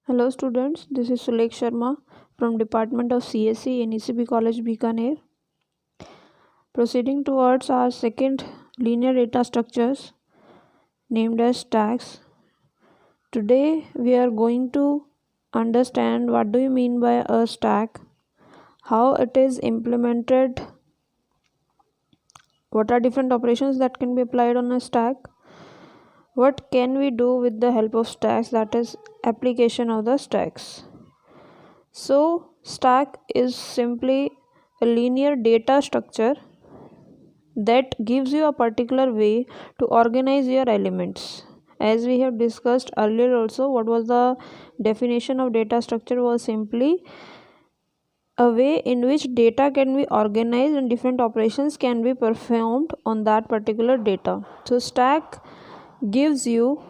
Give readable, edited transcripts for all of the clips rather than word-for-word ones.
Hello students, this is Sulekh Sharma from Department of CSE in ECB College Bikaner. Proceeding towards our second linear data structures named as stacks. Today we are going to understand what do you mean by a stack, how it is implemented, what are different operations that can be applied on a stack, what can we do with the help of stacks, that is application of the stacks. So stack is simply a linear data structure that gives you a particular way to organize your elements. As we have discussed earlier also, what was the definition of data structure was simply a way in which data can be organized and different operations can be performed on that particular data. So stack gives you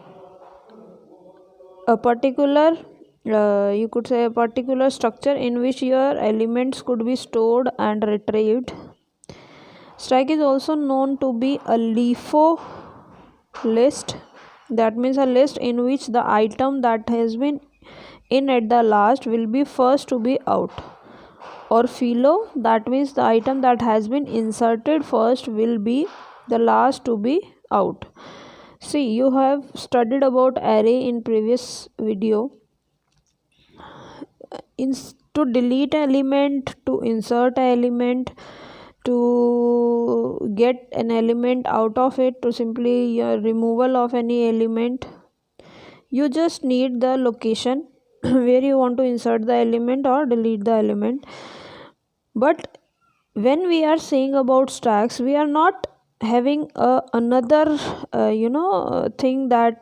a particular you could say a particular structure in which your elements could be stored and retrieved. Stack is also known to be a LIFO list, that means a list in which the item that has been in at the last will be first to be out, or FILO, that means the item that has been inserted first will be the last to be out. See, you have studied about array in previous video. To delete an element, to insert an element, to get an element out of it, to simply removal of any element, you just need the location where you want to insert the element or delete the element. But when we are saying about stacks, we are not having another thing that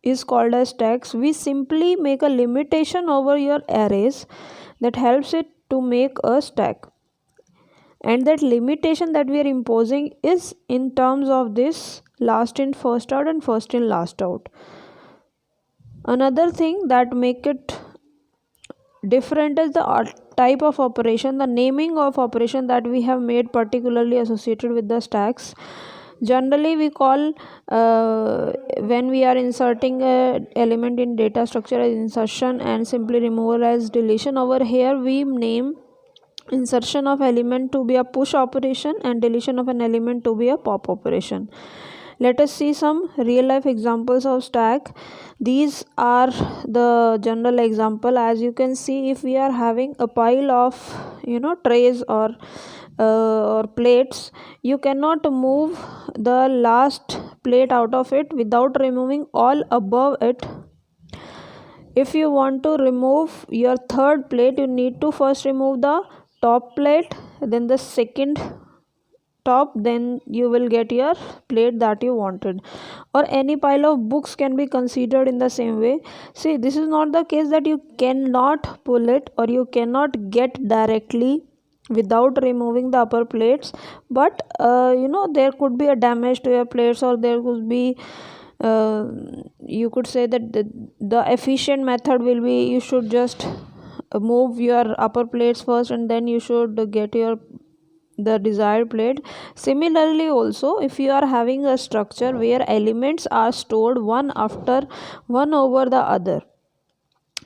is called as stacks. We simply make a limitation over your arrays that helps it to make a stack, and that limitation that we are imposing is in terms of this last in first out and first in last out. Another thing that make it different is the type of operation, the naming of operation that we have made particularly associated with the stacks. Generally we call when we are inserting a element in data structure as insertion and simply removal as deletion. Over here we name insertion of element to be a push operation and deletion of an element to be a pop operation. Let us see some real life examples of stack. These are the general example. As you can see, if we are having a pile of trays or plates, you cannot move the last plate out of it without removing all above it. If you want to remove your third plate, you need to first remove the top plate, then the second top, then you will get your plate that you wanted. Or any pile of books can be considered in the same way. See, this is not the case that you cannot pull it or you cannot get directly without removing the upper plates, but there could be a damage to your plates, or there could be you could say that the efficient method will be you should just move your upper plates first and then you should get the desired plate. Similarly also, if you are having a structure where elements are stored one after one over the other,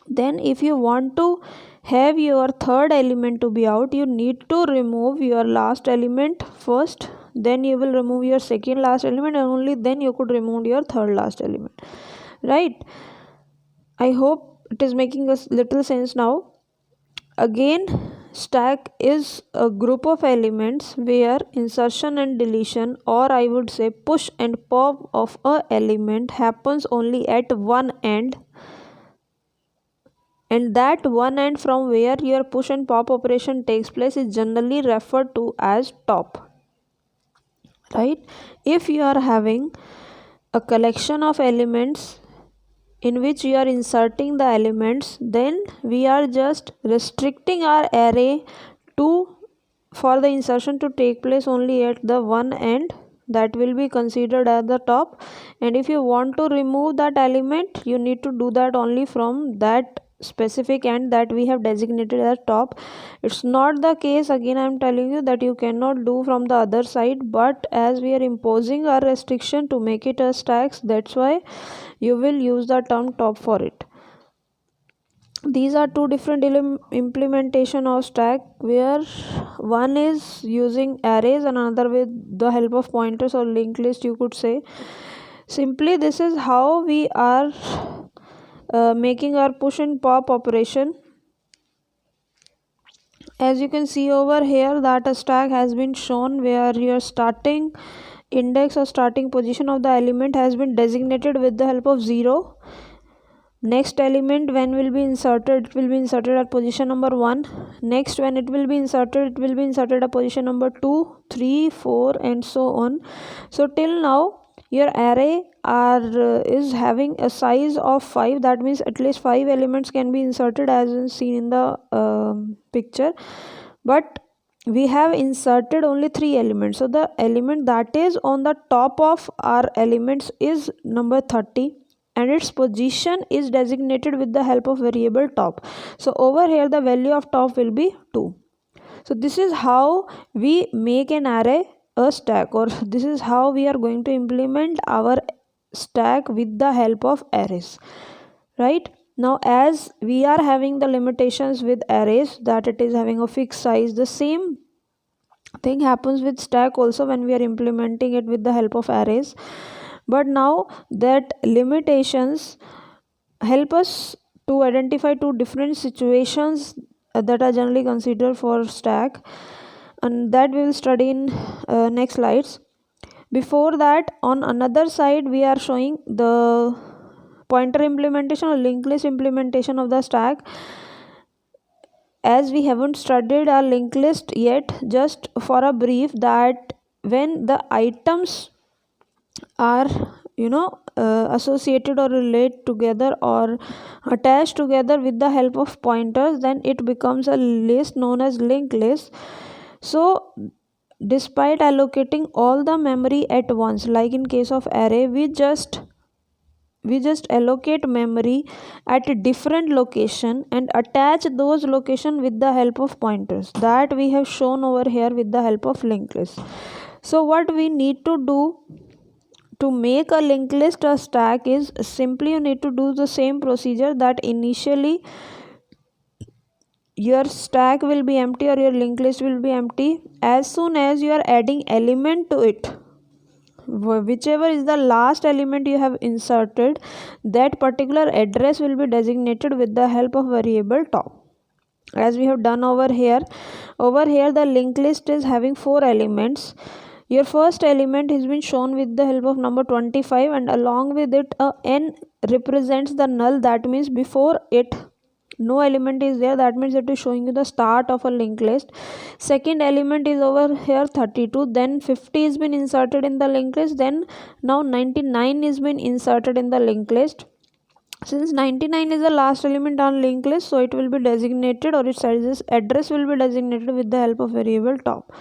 then if you want to have your third element to be out, you need to remove your last element first, then you will remove your second last element, and only then you could remove your third last element, right? I hope it is making a little sense now. Again, stack is a group of elements where insertion and deletion, or I would say push and pop of a element happens only at one end, and that one end from where your push and pop operation takes place is generally referred to as top, right? If you are having a collection of elements in which you are inserting the elements, then we are just restricting our array to for the insertion to take place only at the one end, that will be considered as the top, and if you want to remove that element, you need to do that only from that specific end that we have designated as top. It's not the case, again I am telling you, that you cannot do from the other side, but as we are imposing our restriction to make it a stacks, that's why you will use the term top for it. these are two different implementation of stack, where one is using arrays and another with the help of pointers or linked list, you could say. Simply this is how we are making our push and pop operation. As you can see over here that a stack has been shown where your starting index or starting position of the element has been designated with the help of 0. Next element when will be inserted, it will be inserted at position number 1. Next when it will be inserted, it will be inserted at position number 2, 3, 4 and so on. So till now your array is having a size of 5, that means at least 5 elements can be inserted as seen in the picture, but we have inserted only 3 elements. So the element that is on the top of our elements is number 30 and its position is designated with the help of variable top. So over here the value of top will be 2. So this is how we make an array a stack, or this is how we are going to implement our stack with the help of arrays, right? Now as we are having the limitations with arrays that it is having a fixed size, the same thing happens with stack also when we are implementing it with the help of arrays. But now that limitations help us to identify two different situations that are generally considered for stack, and that we will study in next slides. Before that, on another side we are showing the pointer implementation or linked list implementation of the stack. As we haven't studied our linked list yet, just for a brief, that when the items are associated or relate together or attached together with the help of pointers, then it becomes a list known as linked list. So despite allocating all the memory at once, like in case of array, we just allocate memory at a different location and attach those location with the help of pointers, that we have shown over here with the help of linked list. So what we need to do to make a linked list a stack is simply you need to do the same procedure, that initially your stack will be empty or your linked list will be empty. As soon as you are adding element to it, whichever is the last element you have inserted, that particular address will be designated with the help of variable top, as we have done over here. Over here the linked list is having 4 elements. Your first element has been shown with the help of number 25, and along with it a n represents the null, that means before it no element is there, that means it is showing you the start of a linked list. Second element is over here 32, then 50 is been inserted in the linked list, then now 99 is been inserted in the linked list. Since 99 is the last element on linked list, so it will be designated, or its address will be designated with the help of variable top.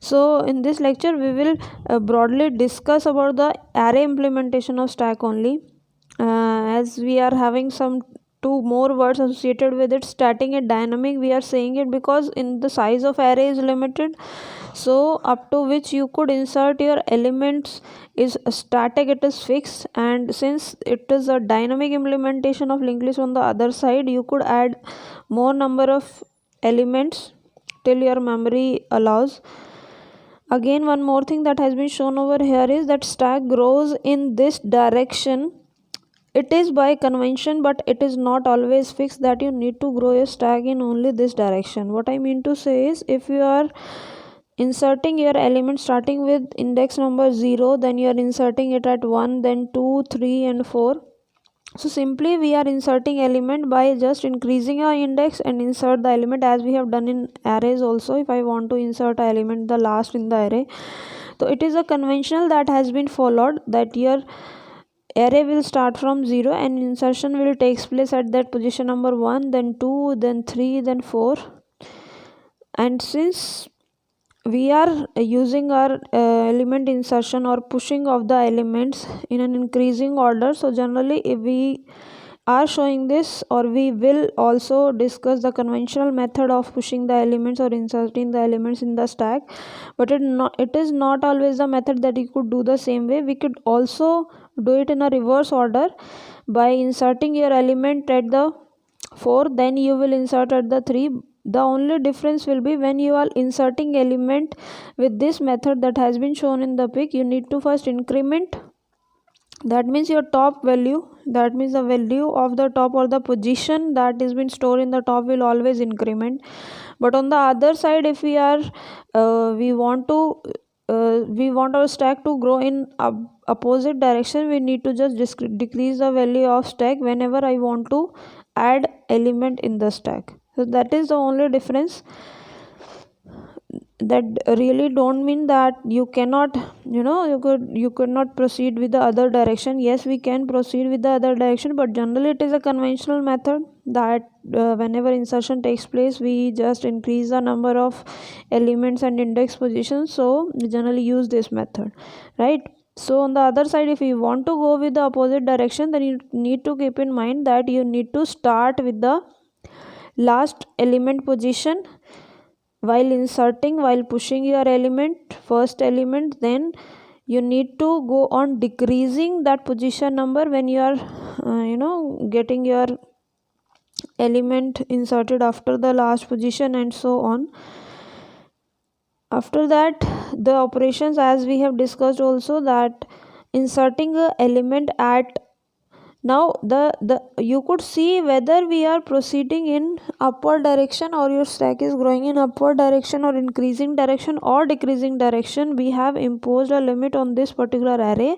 So in this lecture we will broadly discuss about the array implementation of stack only, as we are having some 2 more words associated with it. Static and dynamic, we are saying it because in the size of array is limited, so up to which you could insert your elements is static, it is fixed. And since it is a dynamic implementation of linked list, on the other side you could add more number of elements till your memory allows. Again, one more thing that has been shown over here is that stack grows in this direction. It is by convention, but it is not always fixed that you need to grow your stack in only this direction. What I mean to say is, if you are inserting your element starting with index number 0, then you are inserting it at 1, then 2, 3 and 4. So simply we are inserting element by just increasing our index and insert the element, as we have done in arrays also. If I want to insert an element the last in the array, so it is a conventional that has been followed, that your array will start from 0 and insertion will takes place at that position number 1, then 2, then 3, then 4. And since we are using our element insertion or pushing of the elements in an increasing order, so generally if we are showing this, or we will also discuss the conventional method of pushing the elements or inserting the elements in the stack. But it is not always the method that you could do the same way. We could also do it in a reverse order by inserting your element at the 4, then you will insert at the 3. The only difference will be when you are inserting element with this method that has been shown in the pic, you need to first increment, that means your top value, that means the value of the top or the position that is been stored in the top will always increment. But on the other side, if we are we want our stack to grow in opposite direction, we need to just decrease the value of stack whenever I want to add element in the stack. So that is the only difference. That really don't mean that you cannot, you could not proceed with the other direction. Yes, we can proceed with the other direction, but generally it is a conventional method that whenever insertion takes place, we just increase the number of elements and index positions. So we generally use this method, right? So on the other side, if you want to go with the opposite direction, then you need to keep in mind that you need to start with the last element position while inserting, while pushing your element, first element. Then you need to go on decreasing that position number when you are getting your element inserted after the last position, and so on. After that, the operations, as we have discussed also, that inserting a element at, now the you could see whether we are proceeding in upward direction or your stack is growing in upward direction or increasing direction or decreasing direction. We have imposed a limit on this particular array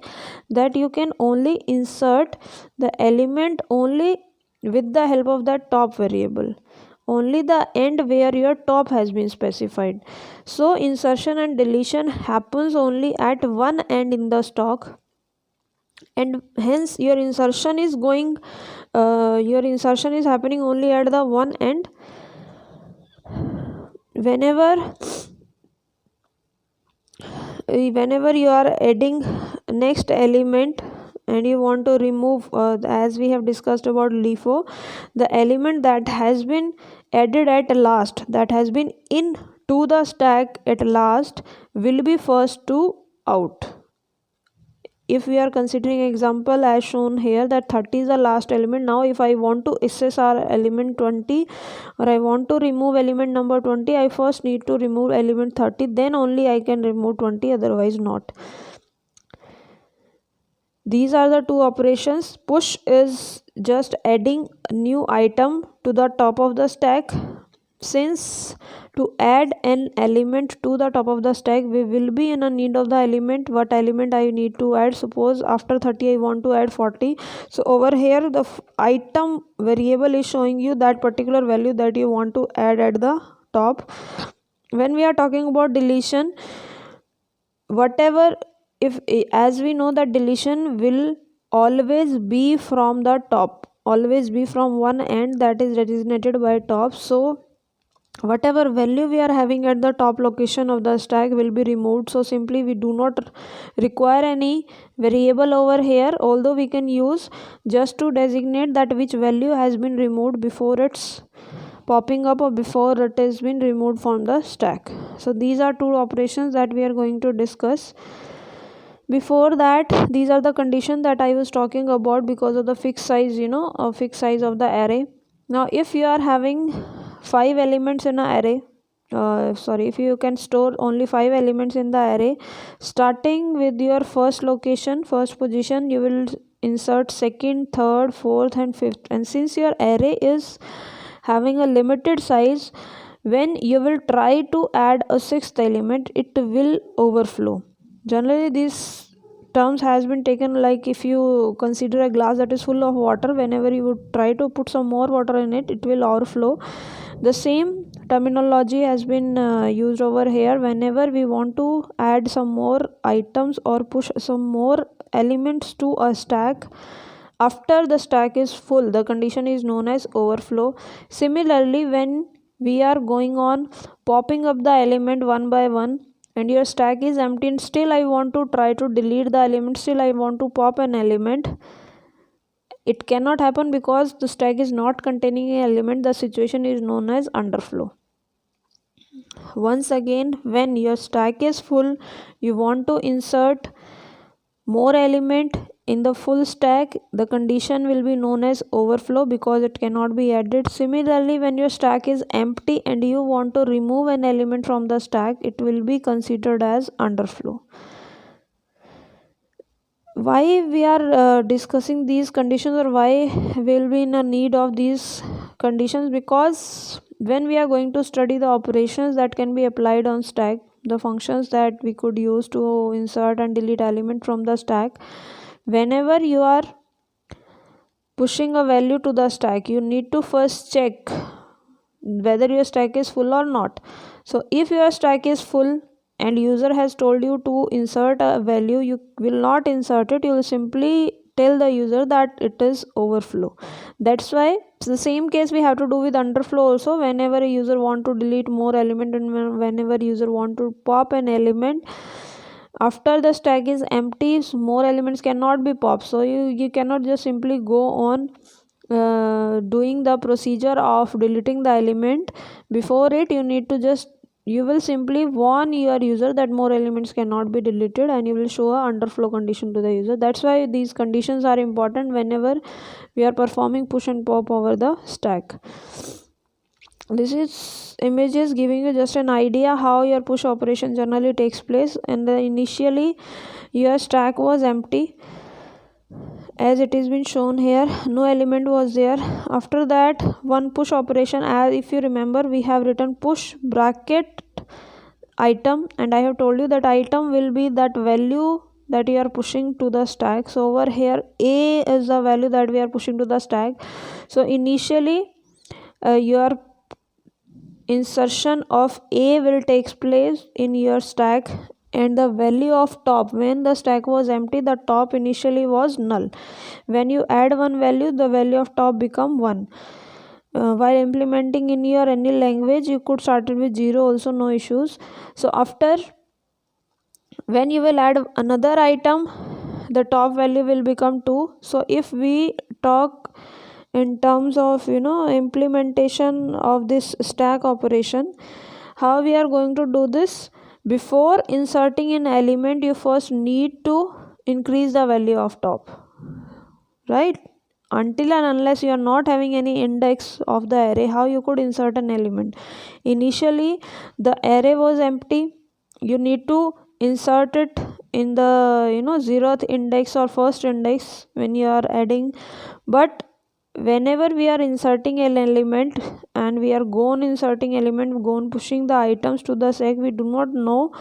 that you can only insert the element only with the help of that top variable, only the end where your top has been specified. So insertion and deletion happens only at one end in the stock, and hence your insertion is happening only at the one end. Whenever you are adding next element and you want to remove, as we have discussed about LIFO, the element that has been added at last, that has been in to the stack at last, will be first to out. If we are considering example as shown here, that 30 is the last element. Now if I want to access our element 20, or I want to remove element number 20, I first need to remove element 30, then only I can remove 20, otherwise not. These are the two operations. Push is just adding a new item to the top of the stack. Since to add an element to the top of the stack, we will be in a need of the element. What element I need to add? Suppose after 30 I want to add 40. So over here the item variable is showing you that particular value that you want to add at the top. When we are talking about deletion, whatever, if, as we know that deletion will always be from the top, always be from one end that is designated by top. So whatever value we are having at the top location of the stack will be removed. So simply we do not require any variable over here, although we can use just to designate that which value has been removed before it's popping up or before it has been removed from the stack. So these are two operations that we are going to discuss. Before that, these are the conditions that I was talking about because of the fixed size, fixed size of the array. Now if you are having 5 elements in an array, if you can store only 5 elements in the array, starting with your first location, first position, you will insert second, third, fourth and fifth. And since your array is having a limited size, when you will try to add a sixth element, it will overflow. Generally these terms has been taken like, if you consider a glass that is full of water, whenever you would try to put some more water in it, it will overflow. The same terminology has been used over here. Whenever we want to add some more items or push some more elements to a stack, after the stack is full, the condition is known as overflow. Similarly, when we are going on popping up the element one by one and your stack is empty and still I want to try to delete the element, still I want to pop an element, it cannot happen because the stack is not containing an element. The situation is known as underflow. Once again, when your stack is full, you want to insert more element in the full stack, the condition will be known as overflow because it cannot be added. Similarly, when your stack is empty and you want to remove an element from the stack, it will be considered as underflow. Why we are discussing these conditions, or why we'll be in a need of these conditions? Because when we are going to study the operations that can be applied on stack, the functions that we could use to insert and delete element from the stack, whenever you are pushing a value to the stack, you need to first check whether your stack is full or not. So if your stack is full and user has told you to insert a value, you will not insert it, you will simply tell the user that it is overflow. That's why it's the same case we have to do with underflow also. Whenever a user want to delete more element and whenever user want to pop an element, after the stack is empty, more elements cannot be popped. So you cannot just simply go on doing the procedure of deleting the element. Before it, you will simply warn your user that more elements cannot be deleted, and you will show a underflow condition to the user. That's why these conditions are important whenever we are performing push and pop over the stack. This is image is giving you just an idea how your push operation generally takes place. And initially your stack was empty, as it is been shown here, no element was there. After that, one push operation, as if you remember, we have written push bracket item, and I have told you that item will be that value that you are pushing to the stack. So over here a is the value that we are pushing to the stack. So initially your insertion of a will takes place in your stack, and the value of top, when the stack was empty, the top initially was null. When you add one value, the value of top become 1. While implementing in your any language, you could start it with 0 also, no issues. So after, when you will add another item, the top value will become 2. So if we talk in terms of implementation of this stack operation, how we are going to do this? Before inserting an element, you first need to increase the value of top, right? Until and unless you are not having any index of the array, how you could insert an element? Initially the array was empty, you need to insert it in the 0th index or first index when you are adding. But whenever we are inserting an element and we are gone inserting element, gone pushing the items to the stack, we do not know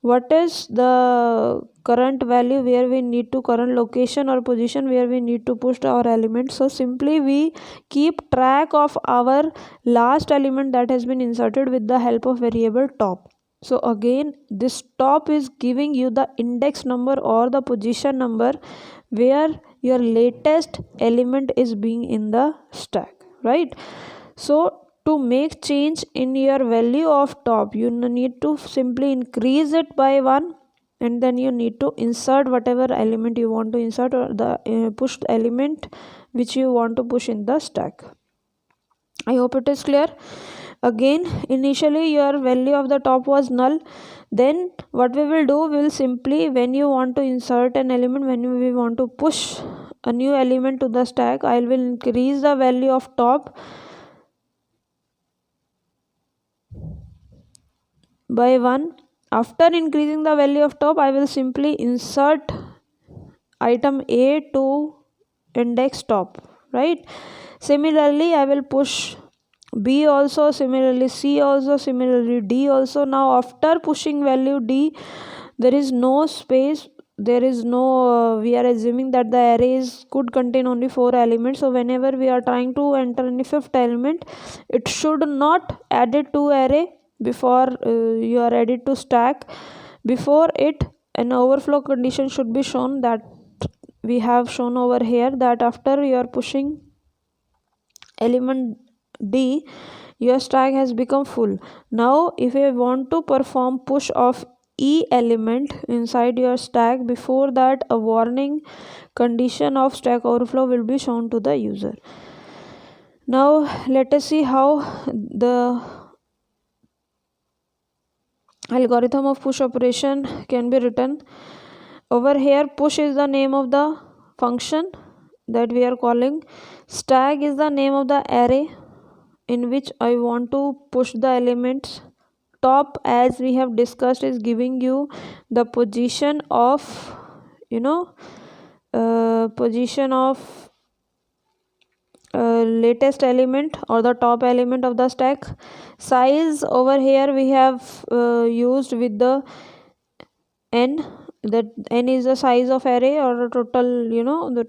what is the current value where we need to, current location or position where we need to push our element. So simply we keep track of our last element that has been inserted with the help of variable top. So again, this top is giving you the index number or the position number where your latest element is being in the stack, right? So to make change in your value of top, you need to simply increase it by 1, and then you need to insert whatever element you want to insert, or the pushed element which you want to push in the stack. I hope it is clear. Again, initially your value of the top was null. Then what we will do, we will simply, when you want to insert an element, when we want to push a new element to the stack, I will increase the value of top by 1. After increasing the value of top, I will simply insert item A to index top, right? Similarly, I will push B also, similarly C also, similarly D also. Now after pushing value D, there is no space, there is no we are assuming that the arrays could contain only 4 elements. So whenever we are trying to enter any 5th element, it should not add it to array before you are added to stack. Before it, an overflow condition should be shown, that we have shown over here, that after you are pushing element D, your stack has become full. Now if you want to perform push of E element inside your stack, before that a warning condition of stack overflow will be shown to the user. Now let us see how the algorithm of push operation can be written. Over here, push is the name of the function that we are calling. Stack is the name of the array in which I want to push the elements. Top, as we have discussed, is giving you the position of position of latest element or the top element of the stack. Size, over here we have used with the n, that n is the size of array or total, the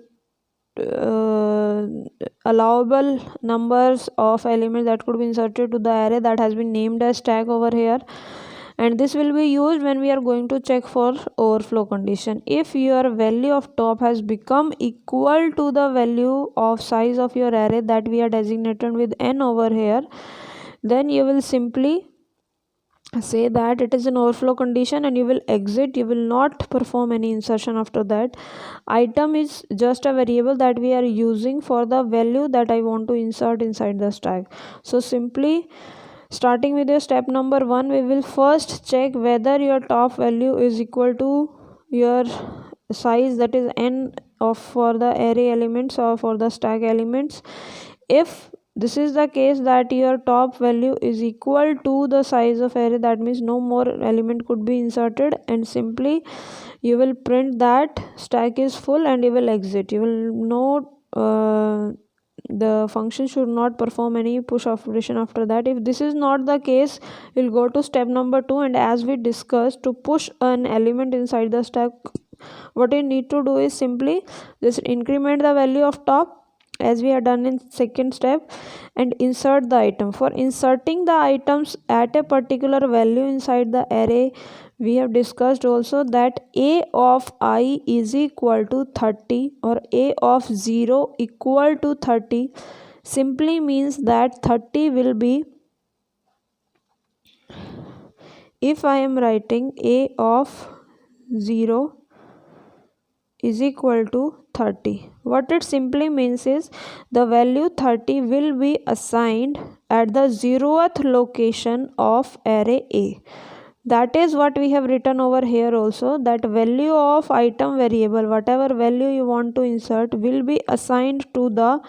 allowable numbers of elements that could be inserted to the array, that has been named as stack over here. And this will be used when we are going to check for overflow condition. If your value of top has become equal to the value of size of your array that we are designated with n over here, then you will simply say that it is an overflow condition and you will exit. You will not perform any insertion after that. Item is just a variable that we are using for the value that I want to insert inside the stack. So simply, starting with your step number 1, we will first check whether your top value is equal to your size, that is n of for the array elements or for the stack elements. If this is the case that your top value is equal to the size of array, that means no more element could be inserted, and simply you will print that stack is full and you will exit. You will not the function should not perform any push operation after that. If this is not the case, we'll go to step number 2, and as we discussed, to push an element inside the stack, what you need to do is simply just increment the value of top as we have done in second step and insert the item. For inserting the items at a particular value inside the array, we have discussed also that a of I is equal to 30 or a of 0 equal to 30 simply means that 30 will be, if I am writing a of 0 is equal to 30, what it simply means is the value 30 will be assigned at the 0th location of array A. That is what we have written over here also, that value of item variable, whatever value you want to insert, will be assigned to the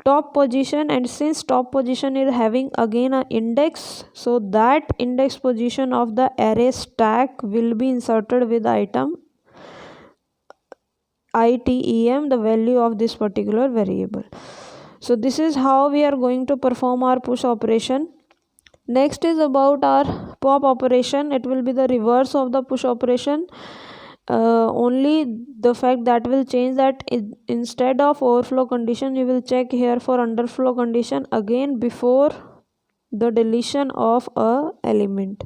top position. And since top position is having again an index, so that index position of the array stack will be inserted with item item, the value of this particular variable. So this is how we are going to perform our push operation. Next is about our pop operation. It will be the reverse of the push operation. Only the fact that will change that instead of overflow condition, you will check here for underflow condition again before the deletion of a element.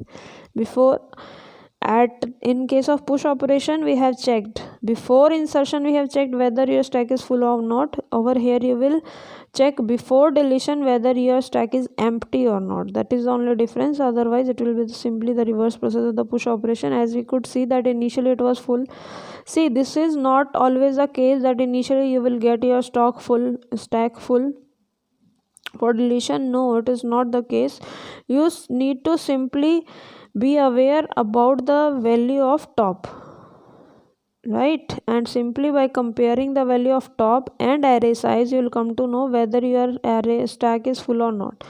In case of push operation, we have checked before insertion, we have checked whether your stack is full or not. Over here you will check before deletion whether your stack is empty or not. That is the only difference. Otherwise it will be simply the reverse process of the push operation. As we could see that initially it was full. See, this is not always the case that initially you will get your stack full for deletion. No, it is not the case. You need to simply be aware about the value of top, right? And simply by comparing the value of top and array size, you will come to know whether your array stack is full or not.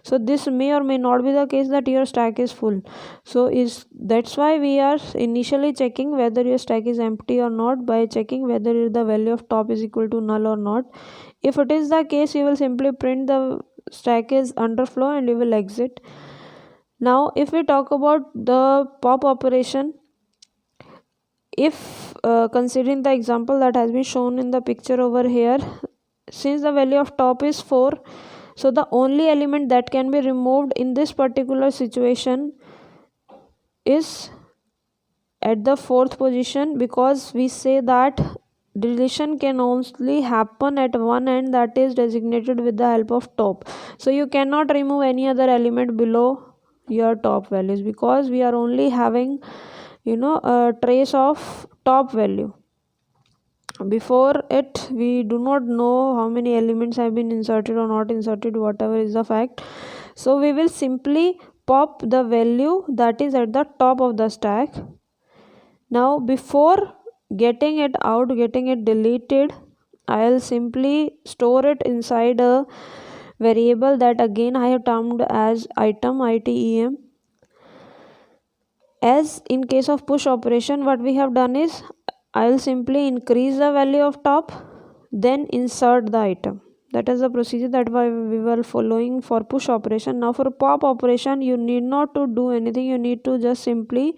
So this may or may not be the case that your stack is full. So that's why we are initially checking whether your stack is empty or not by checking whether the value of top is equal to null or not. If it is the case, you will simply print the stack is underflow and you will exit. Now if we talk about the pop operation, if considering the example that has been shown in the picture over here, since the value of top is 4, so the only element that can be removed in this particular situation is at the 4th position, because we say that deletion can only happen at one end, that is designated with the help of top. So you cannot remove any other element below your top values, because we are only having a trace of top value. Before it, we do not know how many elements have been inserted or not inserted, whatever is the fact. So we will simply pop the value that is at the top of the stack. Now before getting it out, getting it deleted, I'll simply store it inside a variable that again I have termed as item, item. As in case of push operation, what we have done is I'll simply increase the value of top, then insert the item. That is the procedure that we were following for push operation. Now for pop operation, you need not to do anything. You need to just simply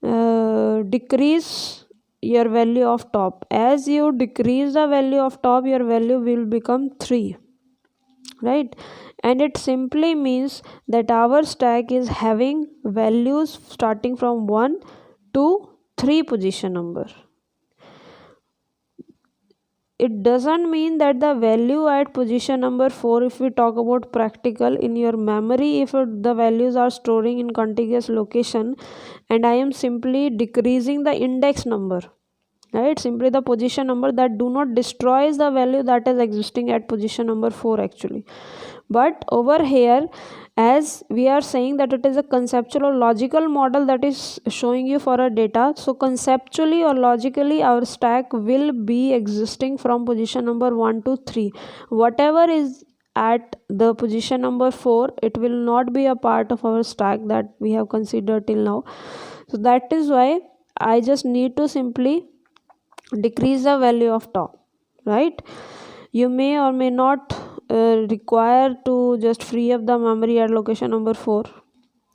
decrease your value of top. As you decrease the value of top, your value will become 3, right? And it simply means that our stack is having values starting from 1 to 3 position number. It doesn't mean that the value at position number 4, if we talk about practical in your memory, if the values are storing in contiguous location and I am simply decreasing the index number, right? Simply the position number, that do not destroys the value that is existing at position number 4 actually. But over here, as we are saying that it is a conceptual or logical model that is showing you for a data, so conceptually or logically our stack will be existing from position number 1 to 3. Whatever is at the position number 4, it will not be a part of our stack that we have considered till now. So that is why I just need to simply decrease the value of top, right? You may or may not require to just free up the memory at location number 4.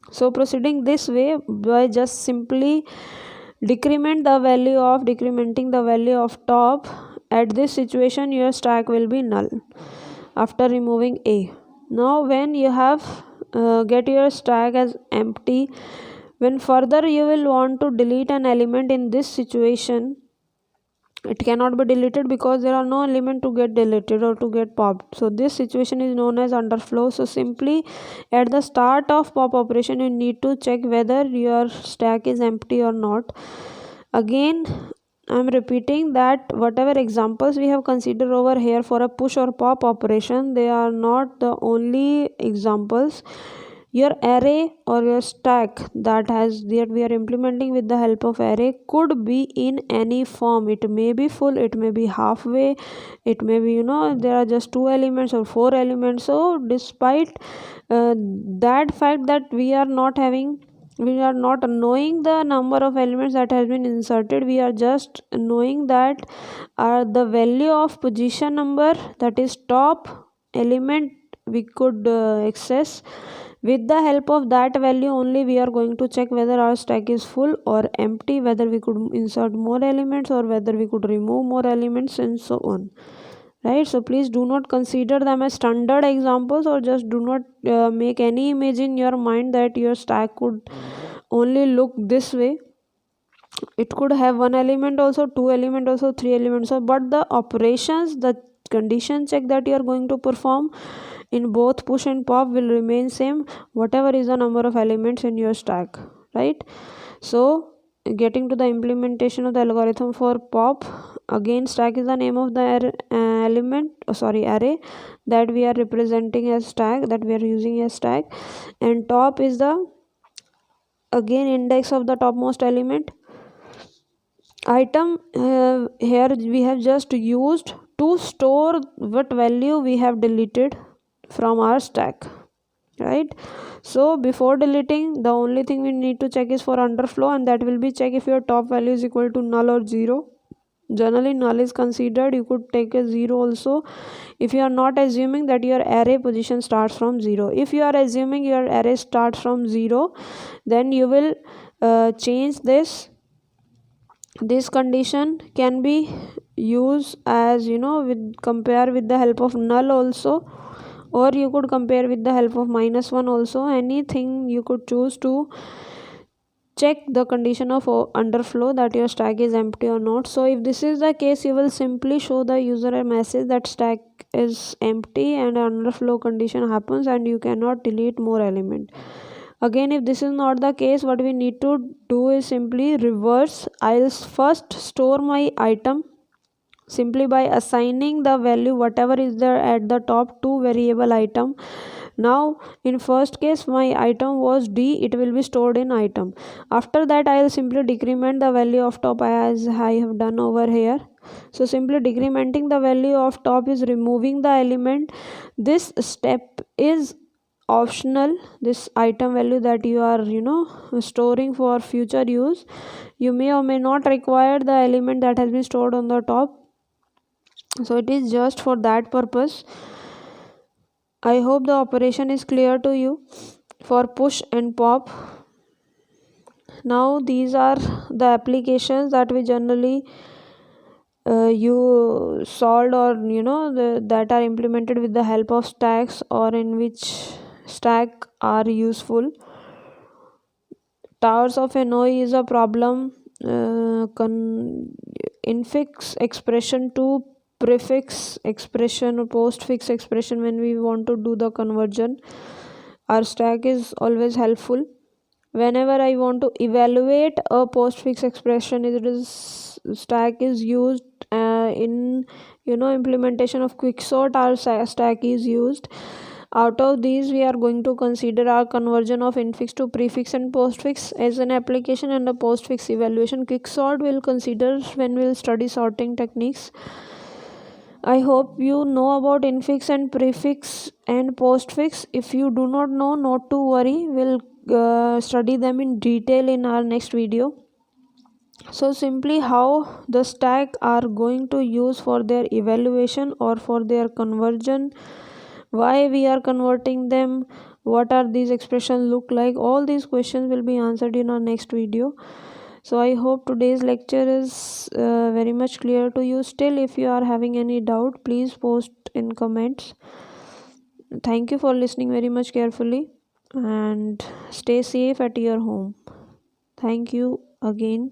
So proceeding this way, by just simply decrementing the value of top, at this situation your stack will be null after removing a. Now when you have get your stack as empty, when further you will want to delete an element, in this situation it cannot be deleted because there are no element to get deleted or to get popped. So this situation is known as underflow. So simply at the start of pop operation, you need to check whether your stack is empty or not. Again, I'm repeating that whatever examples we have considered over here for a push or pop operation, they are not the only examples. Your array or your stack that we are implementing with the help of array could be in any form. It may be full, it may be halfway, it may be there are just 2 elements or 4 elements. So despite that fact that we are not knowing the number of elements that has been inserted, we are just knowing that the value of position number, that is top element, we could access. With the help of that value only, we are going to check whether our stack is full or empty, whether we could insert more elements or whether we could remove more elements, and so on, right? So please do not consider them as standard examples, or just do not make any image in your mind that your stack could only look this way. It could have 1 element also, 2 element also, 3 elements also, but the operations, the condition check that you are going to perform in both push and pop will remain same, whatever is the number of elements in your stack, right? So getting to the implementation of the algorithm for pop, again stack is the name of the array that we are representing as stack, that we are using as stack, and top is the again index of the topmost element. Item, here we have just used to store what value we have deleted from our stack, right? So before deleting, the only thing we need to check is for underflow, and that will be check if your top value is equal to null or 0. Generally null is considered. You could take a 0 also if you are not assuming that your array position starts from 0. If you are assuming your array starts from 0, then you will change this condition can be used as compare with the help of null also, or you could compare with the help of -1 also. Anything you could choose to check the condition of underflow, that your stack is empty or not. So if this is the case, you will simply show the user a message that stack is empty and underflow condition happens and you cannot delete more element. Again, if this is not the case, what we need to do is simply reverse. I'll first store my item simply by assigning the value whatever is there at the top to variable item. Now in first case my item was D, it will be stored in item. After that I will simply decrement the value of top as I have done over here. So simply decrementing the value of top is removing the element. This step is optional. This item value that you are storing for future use, you may or may not require the element that has been stored on the top, so it is just for that purpose. I hope the operation is clear to you for push and pop. Now these are the applications that we generally you solved, or that are implemented with the help of stacks, or in which stack are useful. Towers of NOE is a problem. Infix expression to prefix expression or postfix expression, when we want to do the conversion, our stack is always helpful. Whenever I want to evaluate a postfix expression, it is stack is used. In implementation of quicksort, our stack is used. Out of these, we are going to consider our conversion of infix to prefix and postfix as an application, and the postfix evaluation. Quicksort will consider when we'll study sorting techniques. I hope you know about infix and prefix and postfix. If you do not know, not to worry, we'll study them in detail in our next video. So simply how the stack are going to use for their evaluation or for their conversion, why we are converting them, what are these expressions look like, all these questions will be answered in our next video. So I hope today's lecture is very much clear to you. Still, if you are having any doubt, please post in comments. Thank you for listening very much carefully, and stay safe at your home. Thank you again.